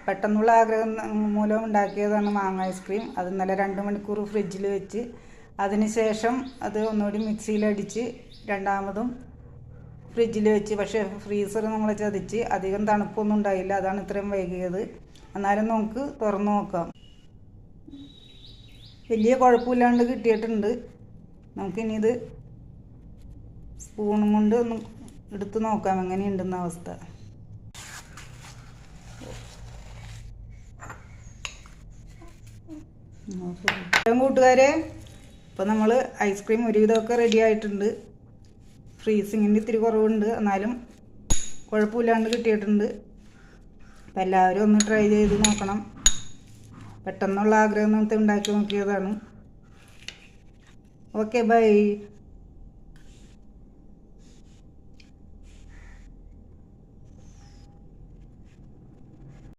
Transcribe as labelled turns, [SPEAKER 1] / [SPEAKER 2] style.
[SPEAKER 1] പെട്ടെന്നുള്ള ആഗ്രഹം മൂലം ഉണ്ടാക്കിയതാണ് മാങ്ങ ഐസ്ക്രീം. അത് ഇന്നലെ 2 മണിക്കൂർ ഫ്രിഡ്ജിൽ വെച്ച് അതിനുശേഷം അത് ഒന്നുകൂടി മിക്സിയിലടിച്ച് രണ്ടാമതും ഫ്രിഡ്ജിൽ വെച്ച്. പക്ഷേ ഫ്രീസർ നമ്മൾ ചതിച്ച് അധികം തണുപ്പൊന്നും ഉണ്ടായില്ല, അതാണ് ഇത്രയും വൈകിയത്. എന്നാലും നമുക്ക് തുറന്നു നോക്കാം. വലിയ കുഴപ്പമില്ലാണ്ട് കിട്ടിയിട്ടുണ്ട്. നമുക്കിനി ഇത് സ്പൂണും കൊണ്ട് ഒന്ന് എടുത്ത് നോക്കാം എങ്ങനെയുണ്ടെന്ന അവസ്ഥ. കൂട്ടുകാരെ, ഇപ്പോൾ നമ്മൾ ഐസ്ക്രീം ഒരുവിധമൊക്കെ റെഡി ആയിട്ടുണ്ട്. ഫ്രീസിങ്ങിൻ്റെ ഇത്തിരി കുറവുണ്ട്, എന്നാലും കുഴപ്പമില്ലാണ്ട് കിട്ടിയിട്ടുണ്ട്. അപ്പോൾ എല്ലാവരും ഒന്ന് ട്രൈ ചെയ്ത് നോക്കണം. പെട്ടെന്നുള്ള ആഗ്രഹം നമുക്ക് ഉണ്ടാക്കി നോക്കിയതാണ്. Okay, by.